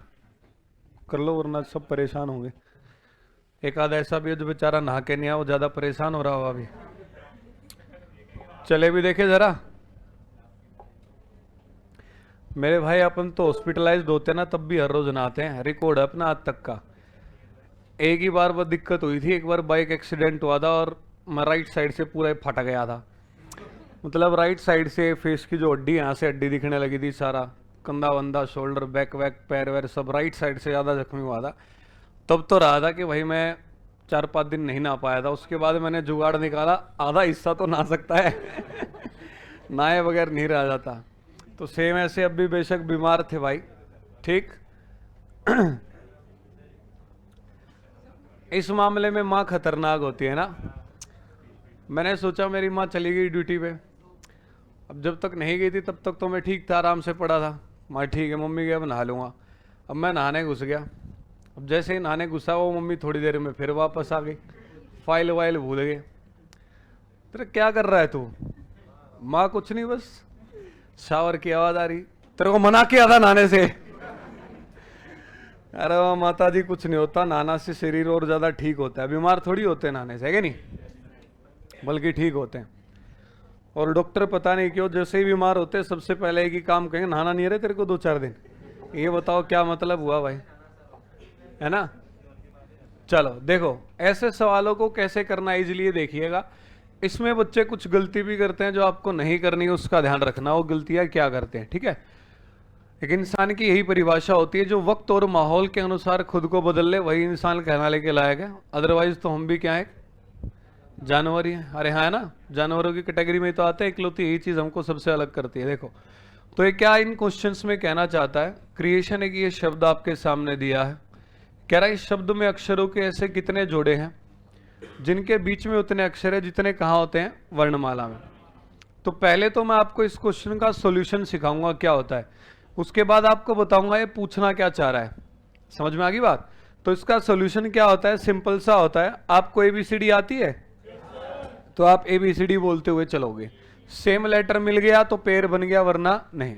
कर लो वरना सब परेशान होंगे। एक आधा ऐसा भी है जो बेचारा नहा के नहीं आया, वो ज्यादा परेशान हो रहा होगा अभी। चले भी देखे जरा मेरे भाई, अपन तो हॉस्पिटलाइज्ड होते ना तब भी हर रोज नहाते हैं, रिकॉर्ड है अपना आज तक का। एक ही बार वो दिक्कत हुई थी, एक बार बाइक एक्सीडेंट हुआ था और मैं राइट साइड से पूरा फट गया था। मतलब राइट साइड से फेस की जो हड्डी, यहाँ से हड्डी दिखने लगी थी, सारा कंधा वंधा, शोल्डर, बैक वैक, पैर वैर सब राइट साइड से ज़्यादा जख्मी हुआ था। तब तो रहा था कि भाई मैं 4-5 दिन नहीं नहा पाया था। उसके बाद मैंने जुगाड़ निकाला, आधा हिस्सा तो नहा सकता है नहाए बगैर नहीं रह जाता। तो सेम ऐसे अब भी बेशक बीमार थे भाई, ठीक इस मामले में माँ खतरनाक होती है ना। मैंने सोचा मेरी माँ चली गई ड्यूटी पे, अब जब तक नहीं गई थी तब तक तो मैं ठीक था, आराम से पड़ा था। मैं ठीक है मम्मी गया, अब नहा लूँगा। अब मैं नहाने घुस गया। अब जैसे ही नहाने घुसा वो मम्मी थोड़ी देर में फिर वापस आ गई, फाइल वाइल भूल गए। तेरे क्या कर रहा है तू? माँ कुछ नहीं, बस शावर की आवाज आ रही, तेरे को मना किया था नहाने से अरे वाह माता जी, कुछ नहीं होता, नहाना से शरीर और ज्यादा ठीक होता है, बीमार थोड़ी होते हैं नहाने से, है कि नहीं, बल्कि ठीक होते हैं। और डॉक्टर पता नहीं क्यों जैसे ही बीमार होते हैं सबसे पहले एक ही काम कहेंगे, नहाना नहीं रहे तेरे को 2-4 दिन। ये बताओ क्या मतलब हुआ भाई, है ना। चलो देखो, ऐसे सवालों को कैसे करना है इजीली देखिएगा। इसमें बच्चे कुछ गलती भी करते हैं जो आपको नहीं करनी है, उसका ध्यान रखना, वो गलतियां क्या करते हैं, ठीक है। एक इंसान की यही परिभाषा होती है, जो वक्त और माहौल के अनुसार खुद को बदल ले वही इंसान कहलाने के लायक है। अदरवाइज तो हम भी क्या है, जानवर ही है। अरे हाँ, है ना, जानवरों की कैटेगरी में तो आते हैं। इकलौती यही चीज हमको सबसे अलग करती है। देखो तो ये क्या इन क्वेश्चंस में कहना चाहता है, क्रिएशन एक ये शब्द आपके सामने दिया है, कह रहा है इस शब्द में अक्षरों के ऐसे कितने जोड़े हैं जिनके बीच में उतने अक्षर है जितने कहाँ होते हैं, वर्णमाला में। तो पहले तो मैं आपको इस क्वेश्चन का सॉल्यूशन सिखाऊंगा क्या होता है, उसके बाद आपको बताऊंगा ये पूछना क्या चाह रहा है। समझ में आ गई बात। तो इसका सॉल्यूशन क्या होता है, सिंपल सा होता है। आपको एबीसीडी आती है तो आप एबीसीडी बोलते हुए चलोगे, सेम लेटर मिल गया तो पेड़ बन गया, वरना नहीं।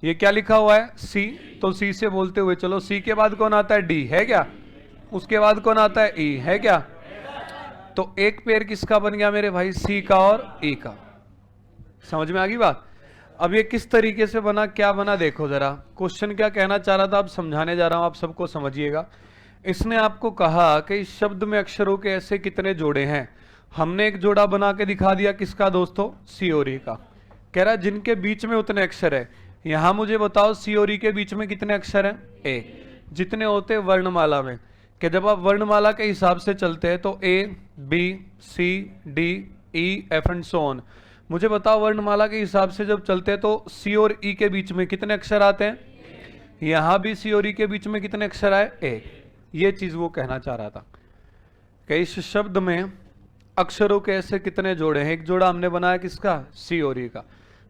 ये क्या लिखा हुआ है, सी, तो सी से बोलते हुए चलो। सी के बाद कौन आता है, डी, है क्या। उसके बाद कौन आता है, ई, है क्या। तो एक पेड़ किसका बन गया मेरे भाई, सी का और ई का। समझ में आ गई बात। अब ये किस तरीके से बना, क्या बना, देखो जरा। क्वेश्चन क्या कहना चाह रहा था, अब समझाने जा रहा हूं, आप सबको समझिएगा। इसने आपको कहा कि इस शब्द में अक्षरों के ऐसे कितने जोड़े हैं। हमने एक जोड़ा बना के दिखा दिया, किसका दोस्तों, सी और ई का। कह रहा जिनके बीच में उतने अक्षर है। यहां मुझे बताओ सी और ई के बीच में कितने अक्षर हैं, ए, जितने होते वर्णमाला में। कि जब आप वर्णमाला के हिसाब से चलते हैं तो A, B, C, D, E, F and so on. मुझे बताओ वर्णमाला के हिसाब से जब चलते हैं तो सी और ई के बीच में कितने अक्षर आते हैं। यहां भी सी और ई के बीच में कितने अक्षर आए, ए। ये चीज वो कहना चाह रहा था कि इस शब्द में अक्षरों के ऐसे कितने जोड़े हैं। एक जोड़ा हमने बनाया किसका, सी और ई का,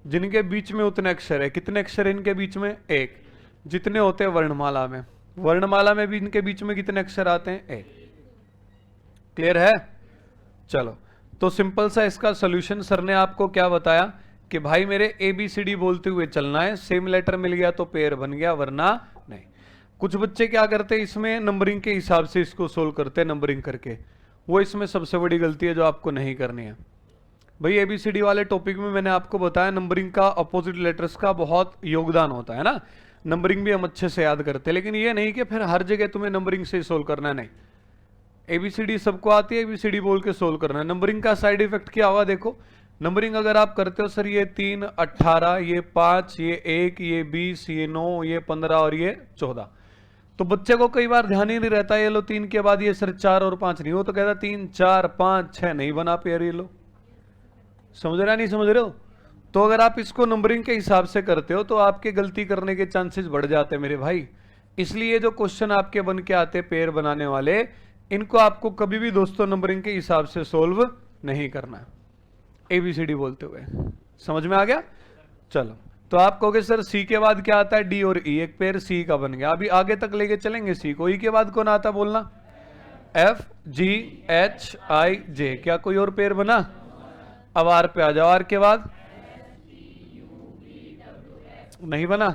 जिनके बीच में उतने अक्षर है। कितने अक्षर इनके बीच में, एक, जितने होते हैं वर्णमाला में। वर्णमाला में भी इनके बीच में कितने अक्षर आते हैं, एक। क्लियर है। चलो तो सिंपल सा इसका सॉल्यूशन सर ने आपको क्या बताया कि भाई मेरे ABCD बोलते हुए चलना है, सेम लेटर मिल गया तो पेयर बन गया, वरना नहीं। कुछ बच्चे क्या करते हैं, इसमें नंबरिंग के हिसाब से इसको सोल्व करते हैं, नंबरिंग करके। वो इसमें सबसे बड़ी गलती है जो आपको नहीं करनी है भाई। ABCD वाले टॉपिक में मैंने आपको बताया नंबरिंग का, अपोजिट लेटर्स का बहुत योगदान होता है ना। नंबरिंग भी हम अच्छे से याद करते हैं, लेकिन ये नहीं कि फिर हर जगह तुम्हें नंबरिंग से सोल्व करना है, नहीं। ABCD सबको आती है, ABCD बोल के सोल्व करना है। नंबरिंग का साइड इफेक्ट क्या हुआ, देखो नंबरिंग अगर आप करते हो सर, ये 3, 18, ये 5, ये 1, ये 20, ये 9, ये 15 और ये 14, तो बच्चे को कई बार ध्यान ही नहीं रहता, ये लो 3 के बाद ये सर 4 और 5 नहीं, वो तो कहता 3, 4, 5, 6 नहीं बना पेयर, ये लो। समझ रहे नहीं समझ रहे हो? तो अगर आप इसको नंबरिंग के हिसाब से करते हो तो आपके गलती करने के चांसेस बढ़ जाते हैं मेरे भाई। इसलिए जो क्वेश्चन आपके बन के आते पेयर बनाने वाले, इनको आपको कभी भी दोस्तों नंबरिंग के हिसाब से सोल्व नहीं करना है, एबीसीडी बोलते हुए। समझ में आ गया? चलो, तो आप कहोगे सर सी के बाद क्या आता है? डी और ई, एक पेयर सी का बन गया। अभी आगे तक लेके चलेंगे सी को। ई के बाद कौन आता बोलना? एफ, जी, एच, आई, जे। क्या कोई और पेयर बना? अब आर पे आ जाओ। आर के बाद नहीं बना।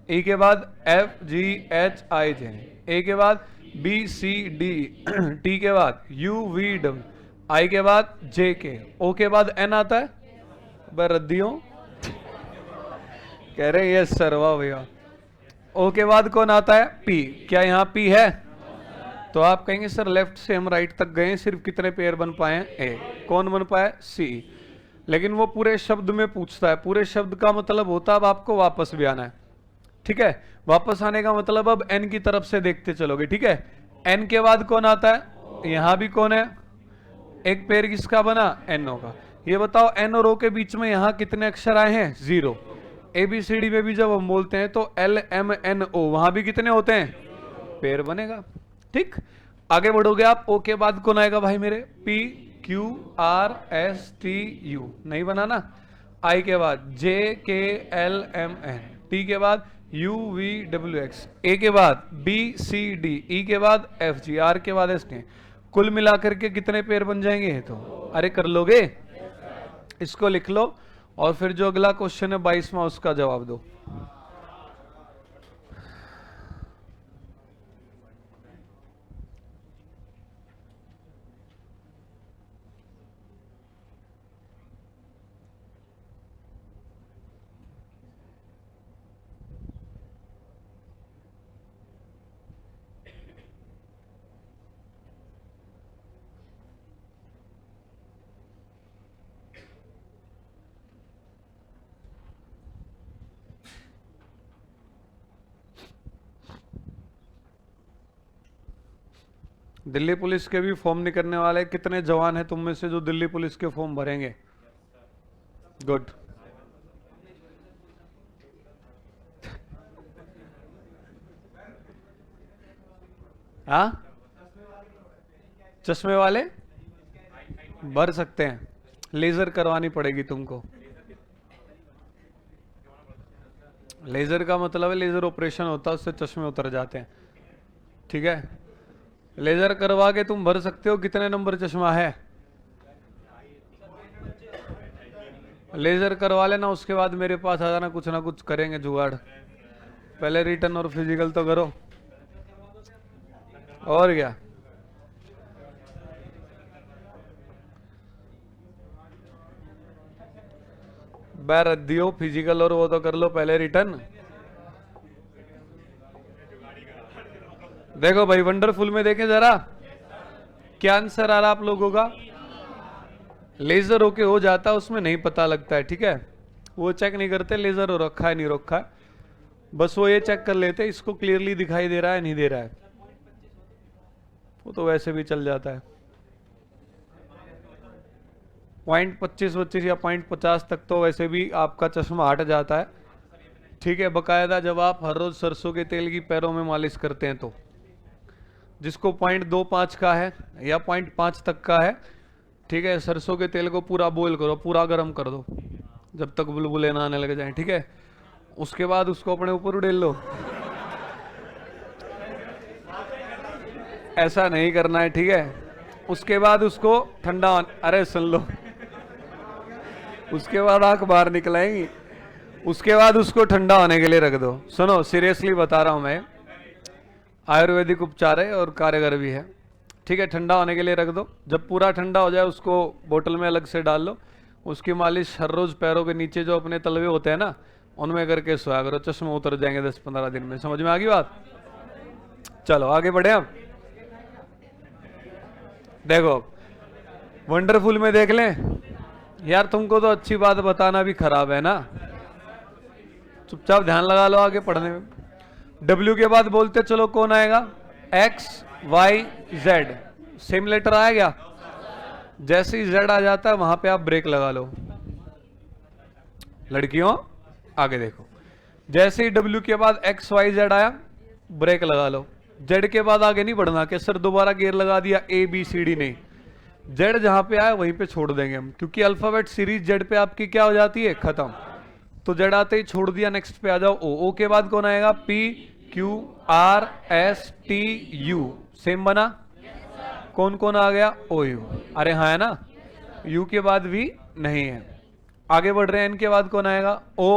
ई के बाद एफ, जी, एच, आई, जे। ए के बाद बी, सी, डी। टी के बाद यू, वी, डब्ल्यू। आई के बाद जे के। ओ के बाद एन आता है। रद्दियों कह रहे यस सर, वाह भैया। ओ के बाद कौन आता है? पी। क्या यहाँ पी है? तो आप कहेंगे सर लेफ्ट से हम राइट तक गए, सिर्फ कितने पेयर बन पाए? ए। कौन बन पाए? सी। लेकिन वो पूरे शब्द में पूछता है। पूरे शब्द का मतलब होता है अब आपको वापस भी आना है, ठीक है? वापस आने का मतलब अब एन की तरफ से देखते चलोगे, ठीक है? एन के बाद कौन आता है? यहां भी कौन है? एक पेयर किसका बना? एन ओ का। ये बताओ एन और ओ के बीच में यहां कितने अक्षर आए हैं? 0। एबीसीडी में भी जब हम बोलते हैं तो एल, एम, एन, ओ, वहां भी कितने होते हैं? पेयर बनेगा, ठीक? आगे बढ़ोगे आप। ओ के बाद कौन आएगा भाई मेरे? P, Q, R, S, T, U. नहीं बना ना। आई के बाद जे, के, एल, एम, एन। टी के बाद यू, वी, डब्ल्यू, एक्स। ए के बाद बी, सी, डी। ई के बाद एफ, जी। आर के बाद एस, टी। कुल मिलाकर के कितने पेयर बन जाएंगे? तो अरे कर लोगे? इसको लिख लो और फिर जो अगला क्वेश्चन है 22वां, उसका जवाब दो। दिल्ली पुलिस के भी फॉर्म निकलने वाले। कितने जवान हैं तुम में से जो दिल्ली पुलिस के फॉर्म भरेंगे? गुड। हाँ, चश्मे वाले भर सकते हैं। लेजर करवानी पड़ेगी तुमको। लेजर का मतलब है लेजर ऑपरेशन होता है, उससे चश्मे उतर जाते हैं, ठीक है? लेजर करवा के तुम भर सकते हो। कितने नंबर चश्मा है? लेजर करवा लेना, उसके बाद मेरे पास आ जाना, कुछ ना कुछ करेंगे जुगाड़। पहले रिटर्न और फिजिकल तो करो, और क्या? बैर दियो फिजिकल और वो तो कर लो, पहले रिटर्न। देखो भाई वंडरफुल में देखें जरा, क्या आंसर आ रहा आप लोगों का? लेजर होके हो जाता है, उसमें नहीं पता लगता है, ठीक है? वो चेक नहीं करते लेजर हो रखा है नहीं रखा है, बस वो ये चेक कर लेते इसको क्लियरली दिखाई दे रहा है नहीं दे रहा है, वो तो वैसे भी चल जाता है। .25 या .50 तक तो वैसे भी आपका चश्मा हट जाता है, ठीक है? बकायदा जब आप हर रोज सरसों के तेल की पैरों में मालिश करते हैं तो। जिसको .25 का है या .5 तक का है, ठीक है, सरसों के तेल को पूरा बॉईल करो, पूरा गर्म कर दो जब तक बुलबुले ना आने लग जाएं, ठीक है? उसके बाद उसको अपने ऊपर उड़ेल लो। ऐसा नहीं करना है, ठीक है? उसके बाद उसको ठंडा, अरे सुन लो, उसके बाद आंख बाहर निकलाएंगी, उसके बाद उसको ठंडा होने के लिए रख दो। सुनो सीरियसली बता रहा हूं मैं, आयुर्वेदिक उपचार है और कारगर भी है, ठीक है? ठंडा होने के लिए रख दो। जब पूरा ठंडा हो जाए उसको बोतल में अलग से डाल लो। उसकी मालिश हर रोज पैरों के नीचे जो अपने तलवे होते हैं ना, उनमें करके सोया करो, चश्मे उतर जाएंगे 10-15 दिन में। समझ में आ गई बात? चलो आगे बढ़े। अब देखो वंडरफुल में देख लें, यार तुमको तो अच्छी बात बताना भी खराब है ना, चुपचाप ध्यान लगा लो आगे पढ़ने में। W के बाद बोलते चलो कौन आएगा, X Y Z, same letter आएगा। जैसे ही Z आ जाता है वहां पे आप ब्रेक लगा लो। लड़कियों आगे देखो, जैसे ही W के बाद X Y Z आया ब्रेक लगा लो। Z के बाद आगे नहीं बढ़ना कि सर दोबारा गियर लगा दिया A B C D, नहीं, Z जहां पे आया वहीं पे छोड़ देंगे हम, क्योंकि अल्फाबेट सीरीज Z पे आपकी क्या हो जाती है, खत्म। तो Z आते ही छोड़ दिया, नेक्स्ट पे आ जाओ O के बाद कौन आएगा, P Q R S T U, same बना। कौन कौन आ गया, OU, अरे हाँ है ना। U के बाद V नहीं है। आगे बढ़ रहे हैं, N के बाद कौन आएगा, O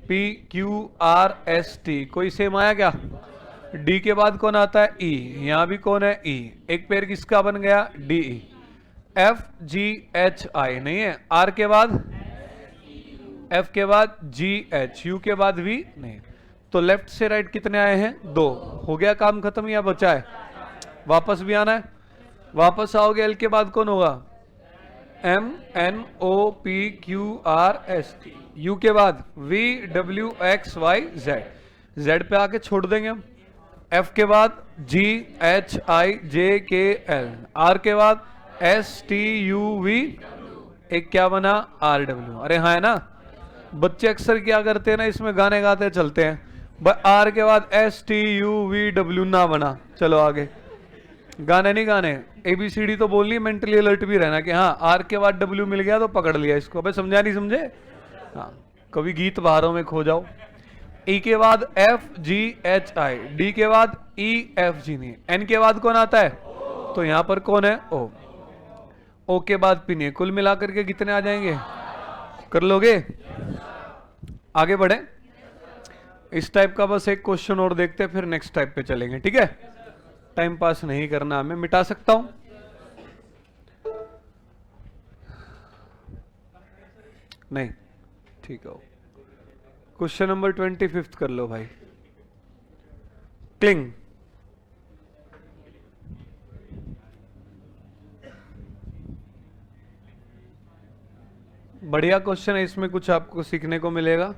P Q R S T, कोई सेम आया क्या। D के बाद कौन आता है, E, यहां भी कौन है, E, एक पेड़ किसका बन गया, D E। F G H I नहीं है। R के बाद, F के बाद G H, U के बाद V नहीं। तो लेफ्ट से राइट कितने आए हैं, 2, हो गया काम खत्म या बचा है, वापस भी आना है। वापस आओगे L के बाद कौन होगा, M N O P Q R S T, U के बाद V W X Y Z, Z पे आके छोड़ देंगे हम। F के बाद G H I J K L, R के बाद S T U V, एक क्या बना, R W, अरे हाँ है ना। बच्चे अक्सर क्या करते हैं ना, इसमें गाने गाते चलते हैं, R के बाद S T U V W ना बना, चलो आगे। गाने नहीं गाने, ABCD तो बोलनी, मेंटली अलर्ट भी रहना कि हाँ R के बाद W मिल गया तो पकड़ लिया इसको, भाई समझा नहीं समझे। हाँ, कभी गीत बाहरों में खो जाओ। E के बाद F G H I, D के बाद E F G नहीं, N के बाद कौन आता है, तो यहां पर कौन है, O के बाद P नहीं। कुल मिलाकर के कितने आ जाएंगे, कर लोगे। आगे बढ़े, इस टाइप का बस एक क्वेश्चन और देखते हैं, फिर नेक्स्ट टाइप पे चलेंगे, ठीक है। टाइम पास नहीं करना हमें, मिटा सकता हूं, नहीं, ठीक है। क्वेश्चन नंबर 25 कर लो भाई। क्लिंग, बढ़िया क्वेश्चन है, इसमें कुछ आपको सीखने को मिलेगा।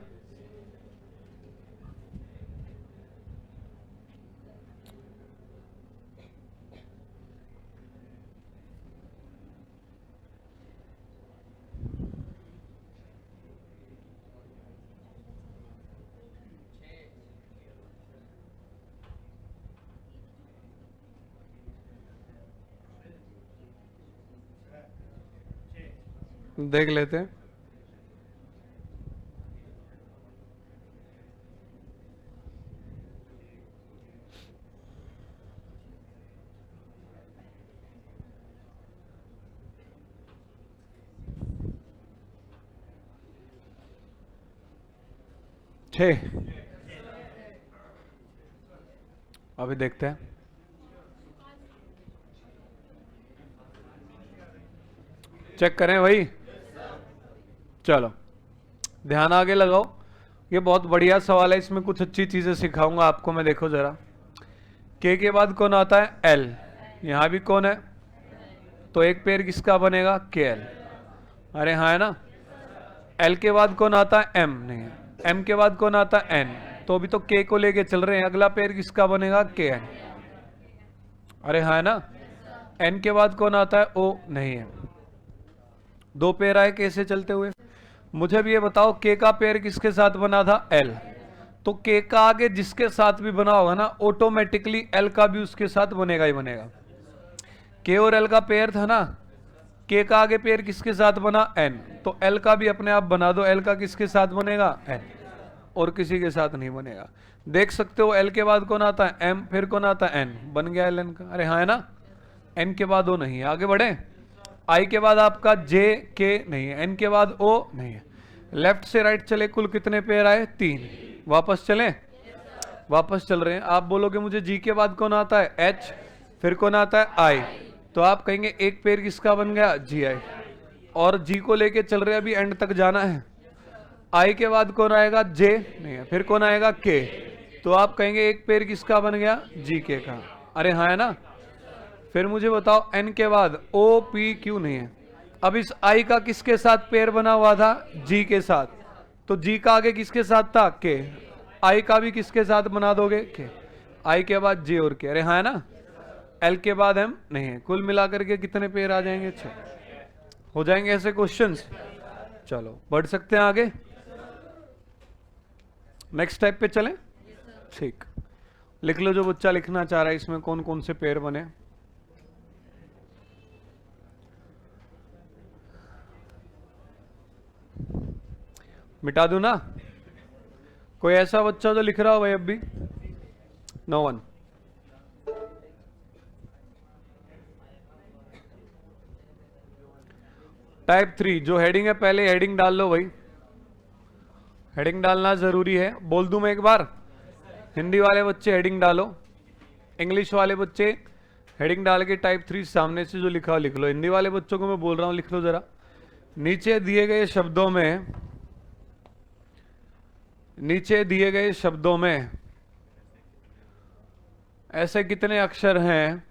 देख लेते हैं। अभी देखते हैं, चेक करें भाई। चलो ध्यान आगे लगाओ, ये बहुत बढ़िया सवाल है, इसमें कुछ अच्छी चीजें सिखाऊंगा आपको मैं। देखो जरा, के बाद कौन आता है, L, यहां भी कौन है, तो एक पेड़ किसका बनेगा, KL, अरे हाँ है ना। L के बाद कौन आता है, M नहीं है। M के बाद कौन आता है, N, तो अभी तो K को लेके चल रहे हैं, अगला पेड़ किसका बनेगा, KN, अरे हाँ है ना। N के बाद कौन आता है, O नहीं है। 2 पेड़ आए K से चलते हुए। मुझे भी ये बताओ, K का पेड़ किसके साथ बना था, L, तो K का आगे जिसके साथ भी बना होगा ना, ऑटोमेटिकली L का भी उसके साथ बनेगा ही बनेगा। K और L का पेड़ था ना, K का आगे पेड़ किसके साथ बना, N, तो L का भी अपने आप बना दो, L का किसके साथ बनेगा, N, और किसी के साथ नहीं बनेगा। देख सकते हो L के बाद कौन आता है, M, फिर कौन आता है, N, बन गया Ln का, अरे हाँ है ना। N के बाद O नहीं है। आगे बढ़े, I के बाद आपका J K नहीं है, N के बाद O नहीं है। लेफ्ट से राइट चले, कुल कितने पेयर आए, 3। वापस चले, वापस चल रहे हैं। आप बोलोगे मुझे G के बाद कौन आता है, H, फिर कौन आता है, I, तो आप कहेंगे एक पेयर किसका बन गया, GI, और G को लेके चल रहे हैं, अभी एंड तक जाना है। I के बाद कौन आएगा, J नहीं है, फिर कौन आएगा, K, तो आप कहेंगे एक पेयर किसका बन गया, GK का, अरे हाँ है ना। फिर मुझे बताओ N के बाद O P Q नहीं है, अब इस आई का किसके साथ पेयर बना हुआ था? जी के साथ। तो जी का आगे किसके साथ था? के। आई का भी किसके साथ बना दोगे? के। आई के बाद जे और के। अरे हाँ है ना, एल के बाद एम नहीं है। कुल मिलाकर के कितने पेयर आ जाएंगे? 6 हो जाएंगे ऐसे क्वेश्चंस। चलो बढ़ सकते हैं आगे, नेक्स्ट टाइप पे चलें। ठीक, लिख लो जो बच्चा लिखना चाह रहा है इसमें कौन कौन से पेयर बने। मिटा दूं ना? कोई ऐसा बच्चा जो लिख रहा हो भाई अब भी? No one. टाइप 3 जो हेडिंग है, पहले हेडिंग डाल लो भाई, हेडिंग डालना जरूरी है। बोल दूं मैं एक बार? हिंदी वाले बच्चे हेडिंग डालो, इंग्लिश वाले बच्चे हेडिंग डाल के टाइप 3 सामने से जो लिखा हो लिख लो। हिंदी वाले बच्चों को मैं बोल रहा हूं लिख लो जरा। नीचे दिए गए शब्दों में, नीचे दिए गए शब्दों में ऐसे कितने अक्षर हैं,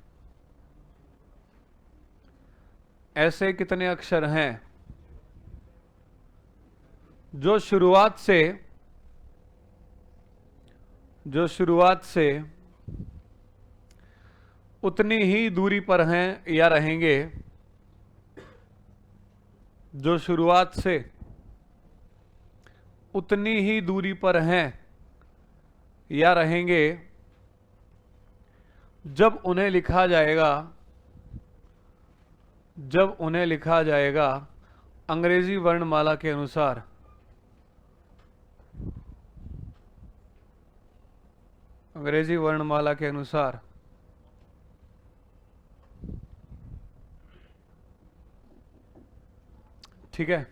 ऐसे कितने अक्षर हैं जो शुरुआत से उतनी ही दूरी पर हैं या रहेंगे, जो शुरुआत से उतनी ही दूरी पर हैं या रहेंगे जब उन्हें लिखा जाएगा, जब उन्हें लिखा जाएगा अंग्रेजी वर्णमाला के अनुसार। अंग्रेजी वर्णमाला के अनुसार। ठीक है,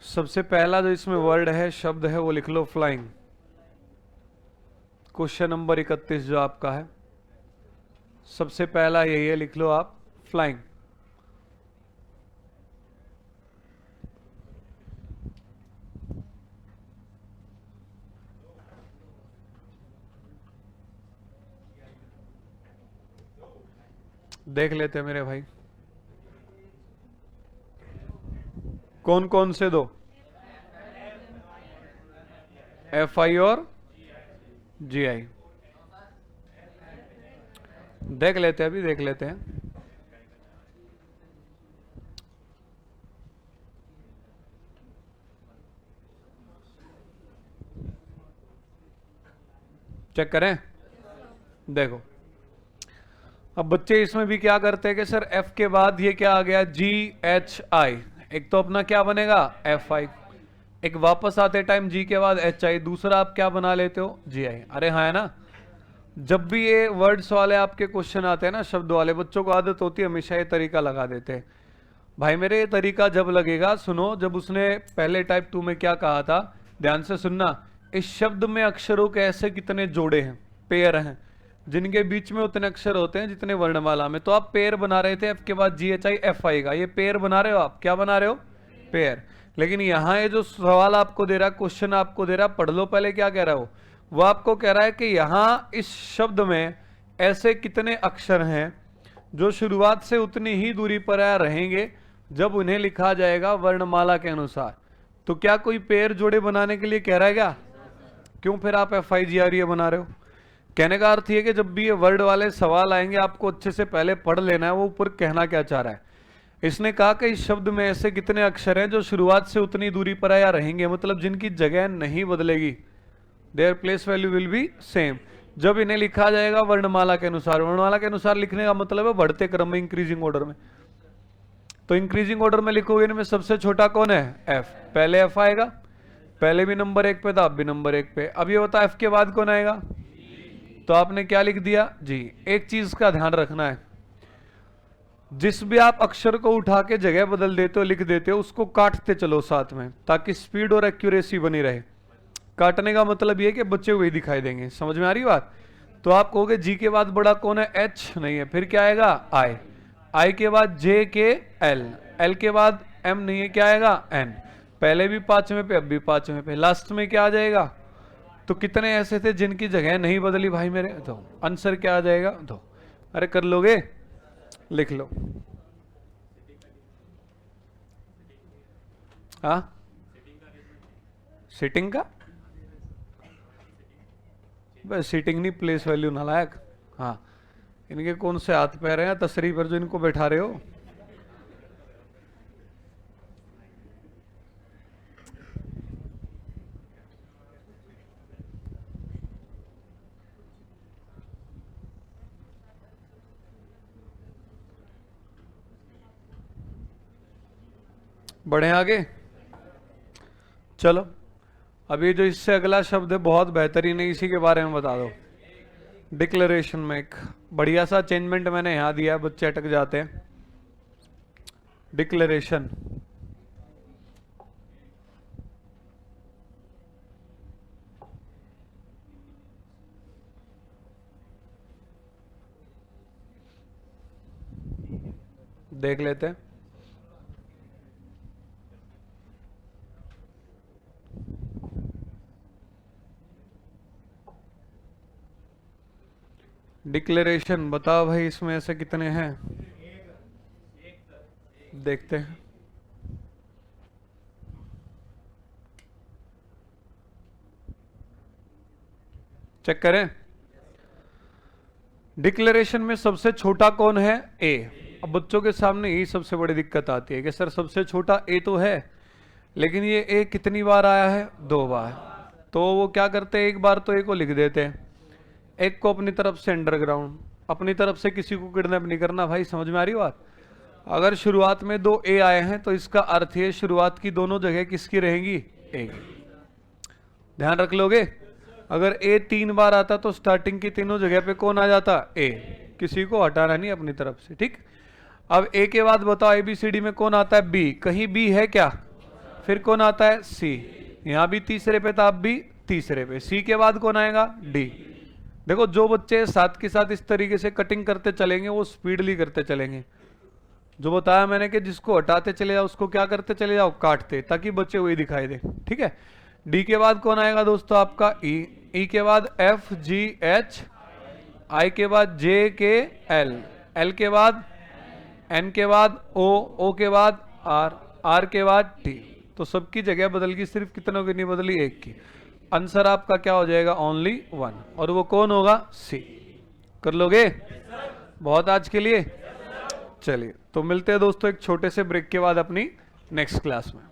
सबसे पहला जो इसमें वर्ड है, शब्द है, वो लिख लो फ्लाइंग। क्वेश्चन नंबर 31 जो आपका है, सबसे पहला यही है, लिख लो आप फ्लाइंग। देख लेते हैं मेरे भाई कौन कौन से दो, एफ आई और जी आई। देख लेते हैं, अभी देख लेते हैं। चेक करें, देखो अब बच्चे इसमें भी क्या करते हैं कि सर एफ के बाद ये क्या आ गया? जी एच आई। एक तो अपना क्या बनेगा? F I. एक वापस आते टाइम जी के बाद एच आई, दूसरा आप क्या बना लेते हो? जी आई। अरे हाँ है ना, जब भी ये वर्ड्स वाले आपके क्वेश्चन आते हैं ना, शब्द वाले, बच्चों को आदत होती है हमेशा ये तरीका लगा देते हैं। भाई मेरे ये तरीका जब लगेगा, सुनो, जब उसने पहले टाइप 2 में क्या कहा था, ध्यान से सुनना। इस शब्द में अक्षरों के ऐसे कितने जोड़े हैं, पेयर हैं, जिनके बीच में उतने अक्षर होते हैं जितने वर्णमाला में। तो आप पेयर बना रहे थे, एफ के बाद जी एच आई एफ आएगा, ये पेयर बना रहे हो आप। क्या बना रहे हो? पेयर। लेकिन यहाँ ये जो सवाल आपको दे रहा है, क्वेश्चन आपको दे रहा है, पढ़ लो पहले क्या कह रहा हो। वो आपको कह रहा है कि यहाँ इस शब्द में ऐसे कितने अक्षर हैं जो शुरुआत से उतनी ही दूरी पर रहेंगे जब उन्हें लिखा जाएगा वर्णमाला के अनुसार। तो क्या कोई पेयर जोड़े बनाने के लिए कह रहा है क्या? क्यों फिर आप एफ आई जी आर ये बना रहे हो? कहने का अर्थ ये कि जब भी ये वर्ड वाले सवाल आएंगे आपको अच्छे से पहले पढ़ लेना है वो ऊपर कहना क्या चाह रहा है। इसने कहा कि इस शब्द में ऐसे कितने अक्षर हैं जो शुरुआत से उतनी दूरी पर या रहेंगे, मतलब जिनकी जगह नहीं बदलेगी, their place value will be same, जब इन्हें लिखा जाएगा वर्णमाला के अनुसार। वर्णमाला के अनुसार लिखने का मतलब है बढ़ते क्रम में, इंक्रीजिंग ऑर्डर में। तो इंक्रीजिंग ऑर्डर में लिखोगे, इनमें सबसे छोटा कौन है? एफ। पहले एफ आएगा, पहले भी नंबर 1 पे था, अब भी नंबर 1 पे। अब ये बता एफ के बाद कौन आएगा? तो आपने क्या लिख दिया? जी। एक चीज का ध्यान रखना है, जिस भी आप अक्षर को उठा के जगह बदल देते हो, लिख देते हो, उसको काटते चलो साथ में, ताकि स्पीड और एक्यूरेसी बनी रहे। काटने का मतलब ये कि बच्चे वही दिखाई देंगे। समझ में आ रही बात? तो आप कहोगे जी के बाद बड़ा कौन है? एच नहीं है, फिर क्या आएगा? आई। आई के बाद जे के एल, एल के बाद एम नहीं है, क्या आएगा? एन। पहले भी 5वें पे, अब भी 5वें पे, लास्ट में क्या आ जाएगा? तो कितने ऐसे थे जिनकी जगह नहीं बदली भाई मेरे? तो आंसर क्या आ जाएगा? 2। अरे कर लोगे? लिख लो। हाँ, सीटिंग का, बस सीटिंग नहीं, प्लेस वैल्यू नालायक। हाँ, इनके कौन से हाथ पैर हैं तसरी पर जो इनको बैठा रहे हो? बढ़े आगे, चलो। अभी जो इससे अगला शब्द है बहुत बेहतरीन है, इसी के बारे में बता दो। डिक्लेरेशन में एक बढ़िया सा चेंजमेंट मैंने यहां दिया, बच्चे अटक जाते हैं। डिक्लेरेशन, देख लेते हैं। डिक्लेरेशन बताओ भाई, इसमें ऐसे कितने हैं? देखते हैं। चेक करें। डिक्लेरेशन में सबसे छोटा कौन है? ए। अब बच्चों के सामने यही सबसे बड़ी दिक्कत आती है कि सर सबसे छोटा ए तो है, लेकिन ये ए कितनी बार आया है? 2 बार। तो वो क्या करते हैं, एक बार तो ए को लिख देते हैं, एक को अपनी तरफ से अंडरग्राउंड, अपनी तरफ से किसी को किडनैप नहीं करना भाई। समझ में आ रही बात? अगर शुरुआत में 2 ए आए हैं तो इसका अर्थ है शुरुआत की दोनों जगह किसकी रहेंगी? ए की। ध्यान रख लोगे। अगर ए 3 बार आता तो स्टार्टिंग की तीनों जगह पे कौन आ जाता? ए। किसी को हटाना नहीं अपनी तरफ से, ठीक। अब ए के बाद बताओ एबीसीडी में कौन आता है? बी। कहीं बी है क्या? फिर कौन आता है? सी। यहां भी तीसरे पे था, अब भी तीसरे पे। सी के बाद कौन आएगा? डी। देखो, जो बच्चे साथ के साथ इस तरीके से कटिंग करते चलेंगे वो स्पीडली करते चलेंगे। जो बताया मैंने कि जिसको हटाते चले जाओ उसको क्या करते चले जाओ? काटते, ताकि बच्चे वही दिखाई दे, ठीक है। डी के बाद कौन आएगा दोस्तों? आपका ई। ई के बाद एफ जी एच, आई के बाद जे के एल, एल के बाद एन के बाद ओ, ओ के बाद आर, आर के बाद टी। तो सबकी जगह बदल गई, सिर्फ कितनों की नहीं बदली? एक की। आंसर आपका क्या हो जाएगा? ओनली 1। और वो कौन होगा? सी। कर लोगे? बहुत आज के लिए। चलिए, तो मिलते हैं दोस्तों एक छोटे से ब्रेक के बाद अपनी नेक्स्ट क्लास में।